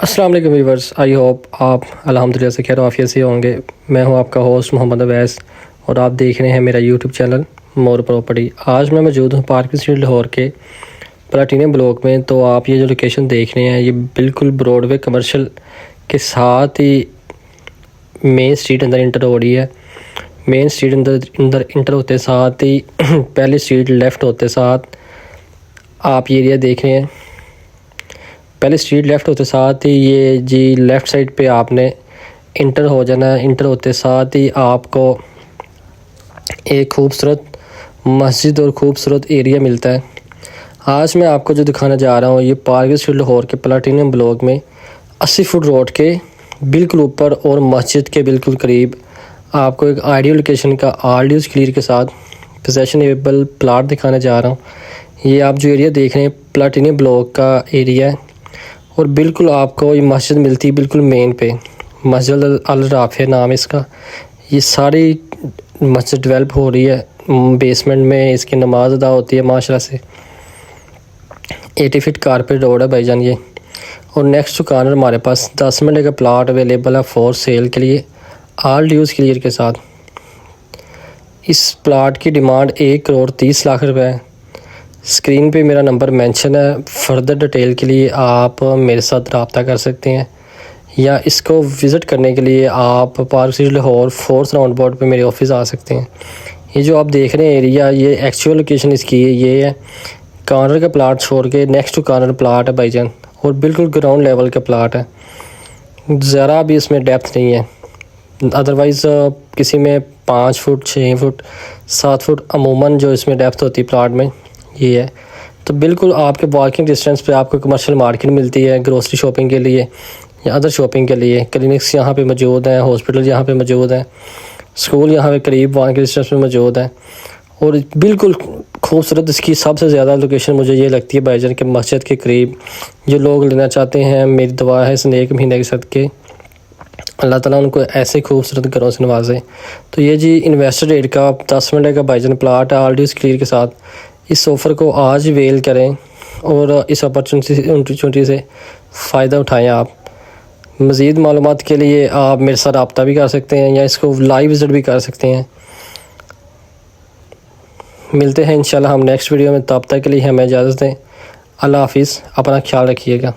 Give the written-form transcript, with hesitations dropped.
अस्सलाम वालेकुम viewers, I hope आप अल्हम्दुलिल्लाह से खैर आफियत से होंगे। मैं हूं आपका होस्ट मोहम्मद अवैस और आप देख रहे हैं मेरा यूट्यूब चैनल मोर प्रॉपर्टी। आज मैं मौजूद हूं पार्किंग स्ट्रीट लाहौर के प्लैटिनम ब्लॉक में। तो आप ये जो लोकेशन देख रहे हैं ये बिल्कुल ब्रॉडवे कमर्शियल के साथ ही मेन स्ट्रीट अंदर इंटर हो रही है। मेन स्ट्रीट अंदर इंटर होते साथ ही पहली स्ट्रीट लेफ़्ट होते साथ आप ये एरिया देख रहे हैं। पहले स्ट्रीट लेफ़्ट होते साथ ही ये जी लेफ़्ट साइड पे आपने इंटर हो जाना है। इंटर होते साथ ही आपको एक खूबसूरत मस्जिद और ख़ूबसूरत एरिया मिलता है। आज मैं आपको जो दिखाना जा रहा हूँ ये पार्किंग स्ट्रीट लाहौर के प्लैटिनम ब्लॉक में 80 फुट रोड के बिल्कुल ऊपर और मस्जिद के बिल्कुल करीब आपको एक आइडियल लोकेशन का आरडीएस क्लियर के साथ पोजेशनेबल प्लाट दिखाने जा रहा हूँ। ये आप जो एरिया देख रहे हैं प्लैटिनम ब्लॉक का एरिया है और बिल्कुल आपको ये मस्जिद मिलती है बिल्कुल मेन पे। मस्जिद अल राफिया नाम है इसका। ये सारी मस्जिद डेवलप हो रही है। बेसमेंट में इसकी नमाज अदा होती है माशाल्लाह से। 80 फीट कारपेट रोड है भाईजान ये। और नेक्स्ट दुकान हमारे पास 10 मिनट का प्लाट अवेलेबल है फॉर सेल के लिए ऑल ड्यूज क्लियर के साथ। इस प्लाट की डिमांड 1,30,00,000 रुपये है। स्क्रीन पे मेरा नंबर मेंशन है। फर्दर डिटेल के लिए आप मेरे साथ रब्ता कर सकते हैं या इसको विज़िट करने के लिए आप park street Lahore 4th round board पे मेरे ऑफिस आ सकते हैं। ये जो आप देख रहे हैं एरिया ये एक्चुअल लोकेशन इसकी ये है। कॉर्नर का प्लाट छोड़ के नेक्स्ट टू कॉर्नर प्लाट है भाईजान और बिल्कुल ग्राउंड लेवल का प्लाट है। ज़रा भी इसमें डेप्थ नहीं है। अदरवाइज़ किसी में 5 फुट 6 फुट 7 फुट अमूमन जो इसमें डेप्थ होती है प्लाट में ये है। तो बिल्कुल आपके वॉकिंग डिस्टेंस पे आपको कमर्शियल मार्केट मिलती है ग्रोसरी शॉपिंग के लिए या अदर शॉपिंग के लिए। क्लिनिक्स यहाँ पे मौजूद हैं, हॉस्पिटल यहाँ पे मौजूद हैं, स्कूल यहाँ पे करीब वॉकिंग डिस्टेंस पे मौजूद हैं। और बिल्कुल खूबसूरत इसकी सबसे ज़्यादा लोकेशन मुझे ये लगती है भाईजान के मस्जिद के करीब। जो लोग लेना चाहते हैं मेरी दुआ है इस नेक महीने के सदके अल्लाह ताला उनको ऐसे खूबसूरत घरों से नवाजे। तो ये जी इन्वेस्टर रेट का 10 मिनट का भाईजान प्लाट है ऑलरेडी क्लियर के साथ। इस ऑफ़र को आज वेल करें और इस अपॉर्चुनिटी से फ़ायदा उठाएं। आप मज़ीद मालूमात के लिए आप मेरे साथ रब्ता भी कर सकते हैं या इसको लाइव विज़िट भी कर सकते हैं। मिलते हैं इंशाल्लाह हम नेक्स्ट वीडियो में। तब तक के लिए हमें इजाज़त दें। अल्लाह हाफिज़। अपना ख्याल रखिएगा।